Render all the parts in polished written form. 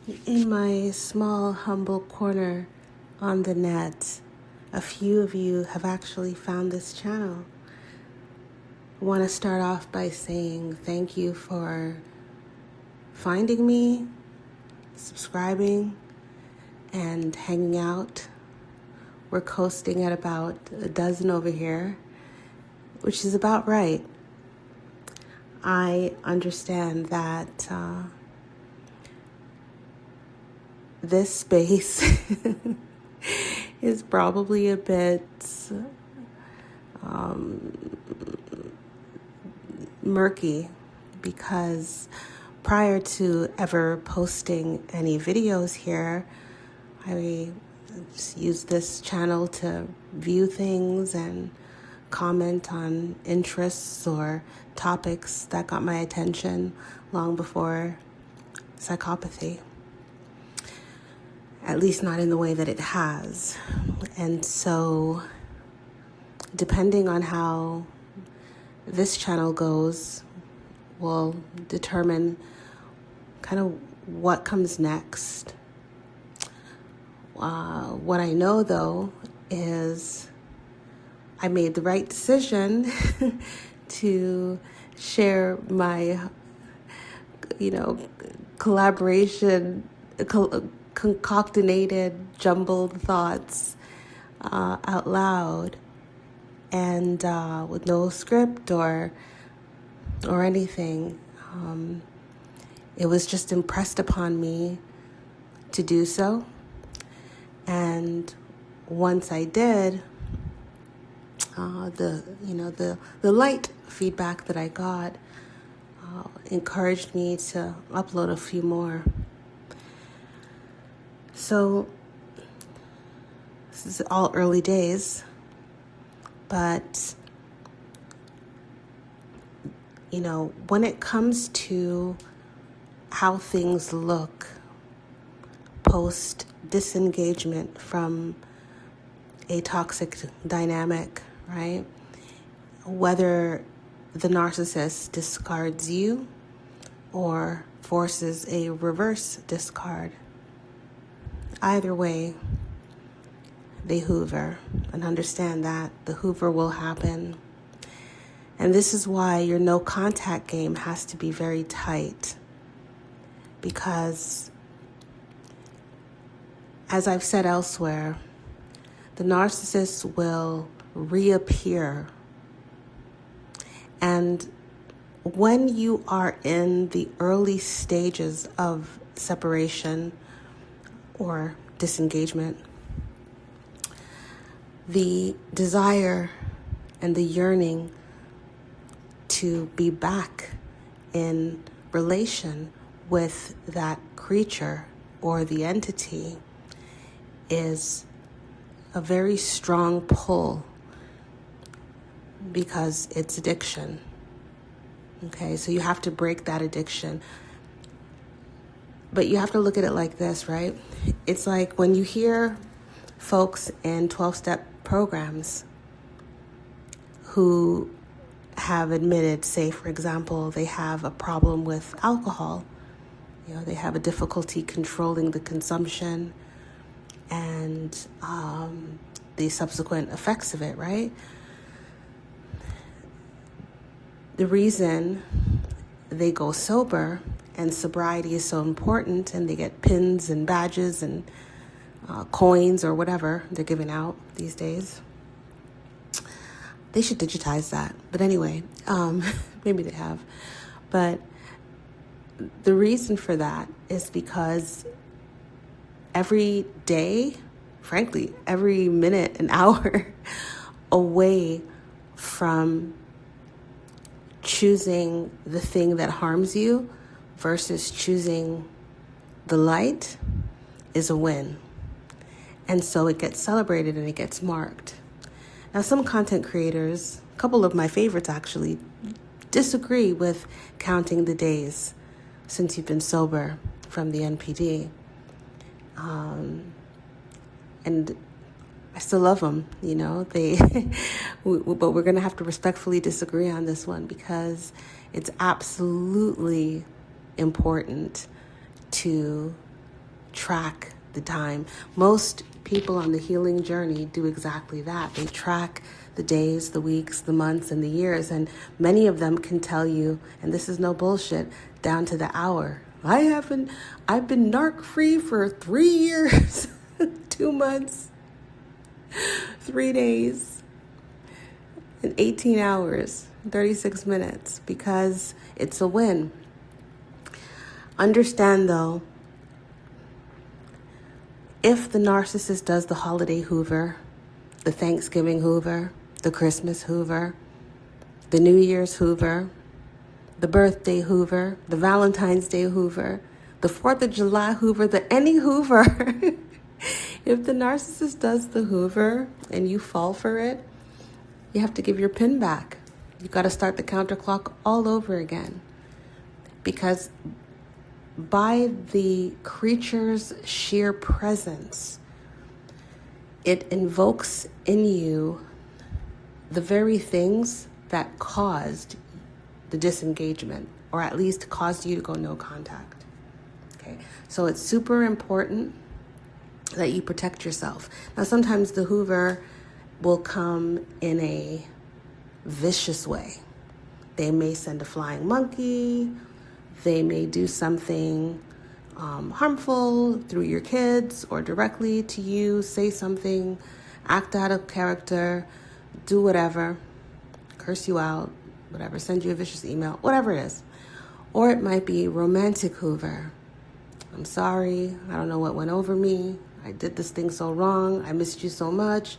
In my small, humble corner on the net, a few of you have actually found this channel. I want to start off by saying thank you for finding me, subscribing, and hanging out. We're coasting at about a dozen over here, which is about right. I understand that this space is probably a bit murky because prior to ever posting any videos here, I just use this channel to view things and comment on interests or topics that got my attention long before psychopathy. At least not in the way that it has. And so, depending on how this channel goes, will determine kind of what comes next. What I know, though, is I made the right decision to share my, collaboration, concoctinated, jumbled thoughts out loud, and with no script or anything. It was just impressed upon me to do so, and once I did, the light feedback that I got encouraged me to upload a few more. So this is all early days, but when it comes to how things look post disengagement from a toxic dynamic, right? Whether the narcissist discards you or forces a reverse discard, either way, they hoover, and understand that the hoover will happen. And this is why your no contact game has to be very tight, because as I've said elsewhere, the narcissist will reappear. And when you are in the early stages of separation or disengagement, the desire and the yearning to be back in relation with that creature or the entity is a very strong pull, because it's addiction. Okay, so you have to break that addiction. But you have to look at it like this, right? It's like when you hear folks in 12-step programs who have admitted, say, for example, they have a problem with alcohol. They have a difficulty controlling the consumption and the subsequent effects of it, right? The reason they go sober and sobriety is so important, and they get pins and badges and coins or whatever they're giving out these days. They should digitize that. But anyway, maybe they have. But the reason for that is because every day, frankly, every minute, an hour away from choosing the thing that harms you versus choosing the light is a win. And so it gets celebrated and it gets marked. Now, some content creators, a couple of my favorites actually, disagree with counting the days since you've been sober from the NPD. And I still love them, but we're going to have to respectfully disagree on this one, because it's absolutely important to track the time. Most people on the healing journey do exactly that. They track the days, the weeks, the months, and the years. And many of them can tell you, and this is no bullshit, down to the hour. I've been narc free for 3 years, 2 months, 3 days, and 18 hours, 36 minutes, because it's a win. Understand though, if the narcissist does the holiday Hoover, the Thanksgiving Hoover, the Christmas Hoover, the New Year's Hoover, the birthday Hoover, the Valentine's Day Hoover, the 4th of July Hoover, the any Hoover. If the narcissist does the Hoover and you fall for it, you have to give your pin back. You got to start the counter clock all over again. Because by the creature's sheer presence, it invokes in you the very things that caused the disengagement, or at least caused you to go no contact. Okay, so it's super important that you protect yourself. Now, sometimes the Hoover will come in a vicious way. They may send a flying monkey. They may do something harmful through your kids or directly to you, say something, act out of character, do whatever, curse you out, whatever, send you a vicious email, whatever it is. Or it might be romantic Hoover. I'm sorry, I don't know what went over me. I did this thing so wrong. I missed you so much.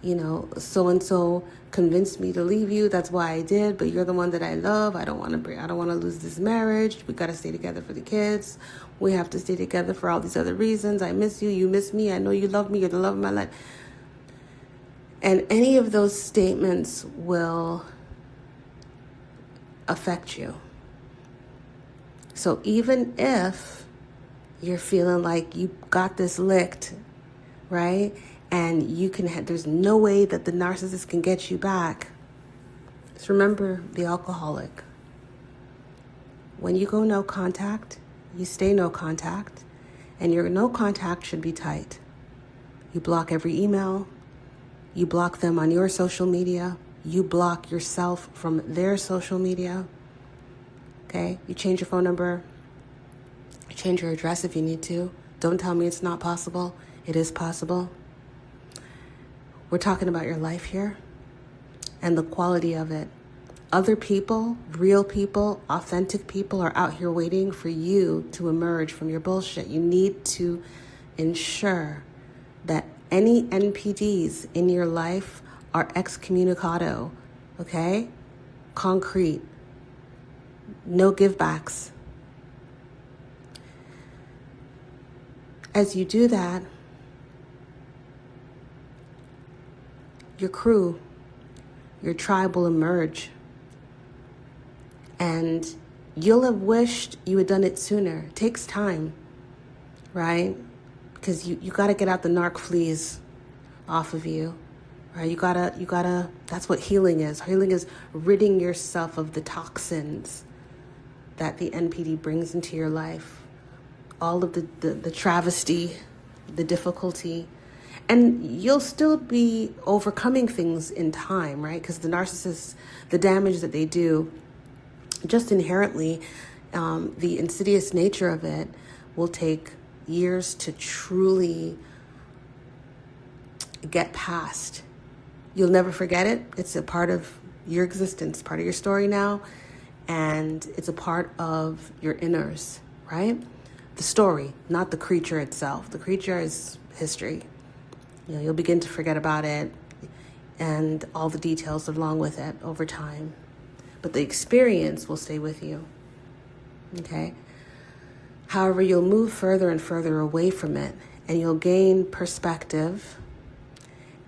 You know, so-and-so convinced me to leave you. That's why I did, but you're the one that I love. I don't want to lose this marriage. We got to stay together for the kids. We have to stay together for all these other reasons. I miss you. You miss me. I know you love me. You're the love of my life. And any of those statements will affect you. So even if you're feeling like you got this licked, right? And you can there's no way that the narcissist can get you back. Just remember the alcoholic. When you go no contact, you stay no contact, and your no contact should be tight. You block every email. You block them on your social media. You block yourself from their social media. Okay? You change your phone number. You change your address if you need to. Don't tell me it's not possible. It is possible. We're talking about your life here and the quality of it. Other people, real people, authentic people are out here waiting for you to emerge from your bullshit. You need to ensure that any NPDs in your life are excommunicado, okay? Concrete. No givebacks. As you do that, your crew, your tribe will emerge. And you'll have wished you had done it sooner. It takes time, right? Because you got to get out the narc fleas off of you, right? You gotta, that's what healing is. Healing is ridding yourself of the toxins that the NPD brings into your life. All of the travesty, the difficulty. And you'll still be overcoming things in time, right? Because the narcissists, the damage that they do, just inherently, the insidious nature of it will take years to truly get past. You'll never forget it. It's a part of your existence, part of your story now, and it's a part of your inners, right? The story, not the creature itself. The creature is history. You know, you'll begin to forget about it and all the details along with it over time. But the experience will stay with you, okay? However, you'll move further and further away from it, and you'll gain perspective,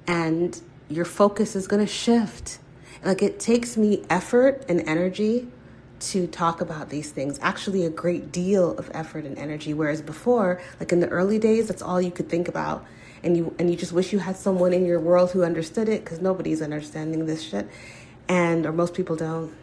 and your focus is going to shift. Like, it takes me effort and energy to talk about these things, actually a great deal of effort and energy, whereas before, like in the early days, that's all you could think about. And you just wish you had someone in your world who understood it, because nobody's understanding this shit, or most people don't.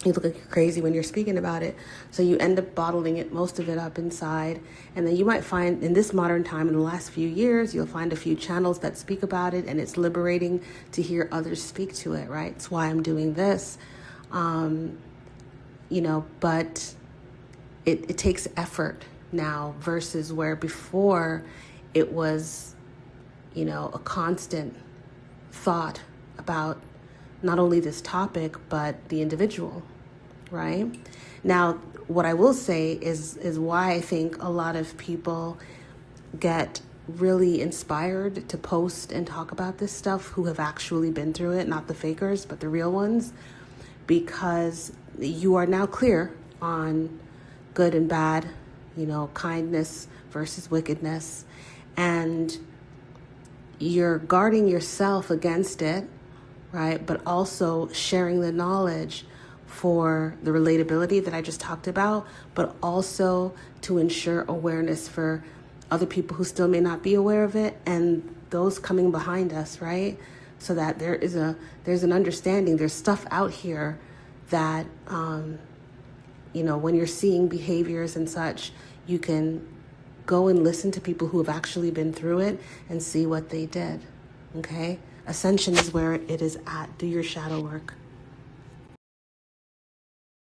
You look like you're crazy when you're speaking about it. So you end up bottling it, most of it up inside. And then you might find in this modern time, in the last few years, you'll find a few channels that speak about it, and it's liberating to hear others speak to it, right? It's why I'm doing this. But it takes effort now versus where before it was, a constant thought about not only this topic, but the individual, right? Now, what I will say is why I think a lot of people get really inspired to post and talk about this stuff who have actually been through it, not the fakers, but the real ones, because you are now clear on good and bad, kindness versus wickedness, and you're guarding yourself against it, right? But also sharing the knowledge for the relatability that I just talked about, but also to ensure awareness for other people who still may not be aware of it and those coming behind us, right? So that there's an understanding, there's stuff out here that, when you're seeing behaviors and such, you can go and listen to people who have actually been through it and see what they did, okay? Ascension is where it is at. Do your shadow work.